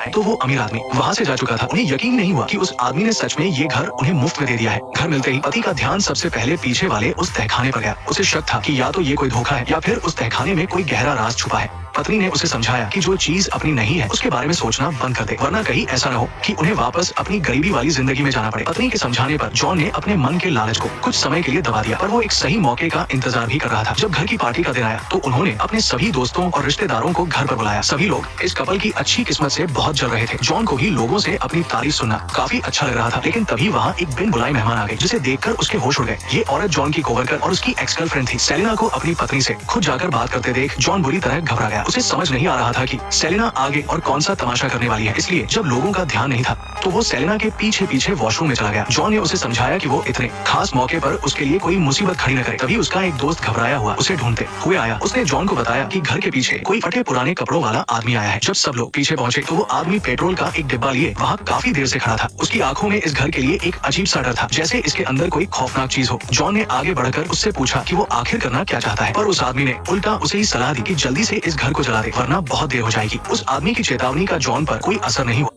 तो वो अमीर आदमी वहाँ से जा चुका था। उन्हें यकीन नहीं हुआ कि उस आदमी ने सच में ये घर उन्हें मुफ्त में दे दिया है। घर मिलते ही पति का ध्यान सबसे पहले पीछे वाले उस तहखाने पर गया। उसे शक था कि या तो ये कोई धोखा है या फिर उस तहखाने में कोई गहरा राज छुपा है। पत्नी ने उसे समझाया कि जो चीज अपनी नहीं है उसके बारे में सोचना बंद कर दे, वरना कहीं ऐसा न हो कि उन्हें वापस अपनी गरीबी वाली जिंदगी में जाना पड़े। पत्नी के समझाने पर जॉन ने अपने मन के लालच को कुछ समय के लिए दबा दिया, पर वो एक सही मौके का इंतजार भी कर रहा था। जब घर की पार्टी का दिन आया तो उन्होंने अपने सभी दोस्तों और रिश्तेदारों को घर पर बुलाया। सभी लोग इस कपल की अच्छी किस्मत से बहुत जल रहे थे। जॉन को भी लोगों से अपनी तारीफ सुनना काफी अच्छा लग रहा था, लेकिन तभी वहाँ एक बिन बुलाए मेहमान आ गए, जिसे देखकर उसके होश उड़ गए। ये औरत जॉन की कोवर्कर और उसकी एक्स गर्लफ्रेंड थी। सेलिना को अपनी पत्नी से खुद जाकर बात करते देख जॉन बुरी तरह घबरा गया। उसे समझ नहीं आ रहा था कि सेलिना आगे और कौन सा तमाशा करने वाली है, इसलिए जब लोगों का ध्यान नहीं था तो वो सेलिना के पीछे पीछे वॉशरूम में चला गया। जॉन ने उसे समझाया कि वो इतने खास मौके पर उसके लिए कोई मुसीबत खड़ी न करे। तभी उसका एक दोस्त घबराया हुआ उसे ढूंढते हुए आया। उसने जॉन को बताया कि घर के पीछे कोई फटे पुराने कपड़ों वाला आदमी आया है। जब सब लोग पीछे पहुंचे तो वो आदमी पेट्रोल का एक डिब्बा लिए वहाँ काफी देर से खड़ा था। उसकी आंखों में इस घर के लिए एक अजीब सा डर था, जैसे इसके अंदर कोई खौफनाक चीज हो। जॉन ने आगे बढ़कर उससे पूछा कि वो आखिर करना क्या चाहता है, पर उस आदमी ने उल्टा उसे ही सलाह दी कि जल्दी से इस घर को जला दे, वरना बहुत देर हो जाएगी। उस आदमी की चेतावनी का जॉन पर कोई असर नहीं हुआ।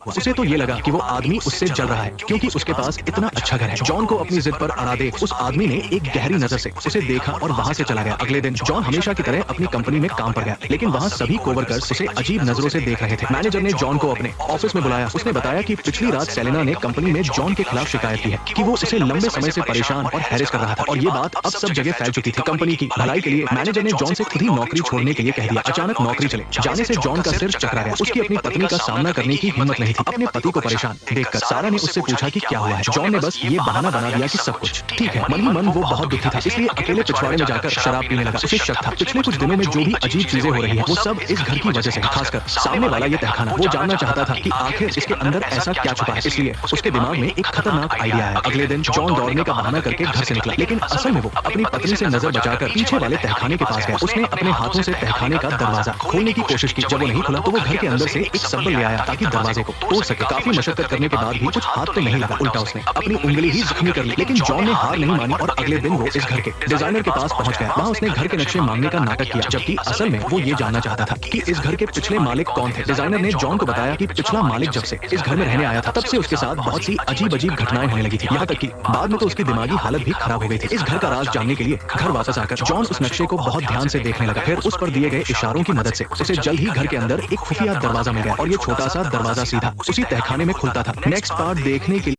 उसे तो ये लगा कि वो आदमी उससे जल रहा है क्योंकि उसके पास इतना अच्छा घर है। जॉन को अपनी जिद पर अड़ा देख उस आदमी ने एक गहरी नजर से उसे देखा और वहाँ से चला गया। अगले दिन जॉन हमेशा की तरह अपनी कंपनी में काम पर गया, लेकिन वहाँ सभी कोवर्कर्स उसे अजीब नजरों से देख रहे थे। मैनेजर ने जॉन को अपने ऑफिस में बुलाया। उसने बताया कि पिछली रात सेलिना ने कंपनी में जॉन के खिलाफ शिकायत की है कि वो उसे लंबे समय से परेशान और हैरेस कर रहा था, और ये बात अब सब जगह फैल चुकी थी। कंपनी की भलाई के लिए मैनेजर ने जॉन से खुद ही नौकरी छोड़ने के लिए कह दिया। अचानक नौकरी चले जाने से जॉन का सिर चकरा गया। उसकी अपनी पत्नी का सामना करने की हिम्मत नहीं थी। अपने पति को परेशान देखकर सारा ने उससे पूछा कि क्या हुआ है। जॉन ने बस ये बहाना बना दिया कि सब कुछ ठीक है। मन ही मन वो बहुत दुखी था, इसलिए अकेले पिछवाड़े में जाकर शराब पीने लगा। उसे शक था पिछले कुछ दिनों में जो भी अजीब चीजें हो रही है वो सब इस घर की वजह से, खासकर सामने वाला ये तहखाना। वो जानना चाहता था कि आखिर इसके अंदर ऐसा क्या छुपा है, इसलिए उसके दिमाग में एक खतरनाक आइडिया आया। अगले दिन जॉन दौड़ने का बहाना करके घर से निकला, लेकिन असल में वो अपनी पत्नी से नजर बचाकर पीछे वाले तहखाने के पास गया। उसने अपने हाथों से तहखाने का दरवाजा खोलने की कोशिश की। जब वो नहीं खुला तो वो घर के अंदर से एक सब्बल ले आया ताकि दरवाजे को तोड़ सके। काफी मशक्कत करने के बाद भी कुछ हाथ तो नहीं लगा, उल्टा उसने अपनी उंगली ही जख्मी कर ली। लेकिन जॉन ने हार नहीं मानी और अगले दिन वो इस घर के डिजाइनर के पास पहुंच गया। वहाँ उसने घर के नक्शे मांगने का नाटक किया, जबकि असल में वो ये जानना चाहता था कि इस घर के पिछले मालिक कौन थे। डिजाइनर ने जॉन को बताया कि पिछला मालिक जब से इस घर में रहने आया था तब से उसके साथ बहुत सी अजीब अजीब घटनाएं होने लगी थी। यहाँ तक कि बाद में तो उसकी दिमागी हालत भी खराब हो गई थी। इस घर का राज जानने के लिए घर वापस आकर जॉन उस नक्शे को बहुत ध्यान से देखने लगा। फिर उस पर दिए गए इशारों की मदद से उसे जल्द ही घर के अंदर एक खुफिया दरवाजा मिल गया और ये छोटा सा दरवाजा सीधा उसी तहखाने में खुलता था। नेक्स्ट पार्ट देखने के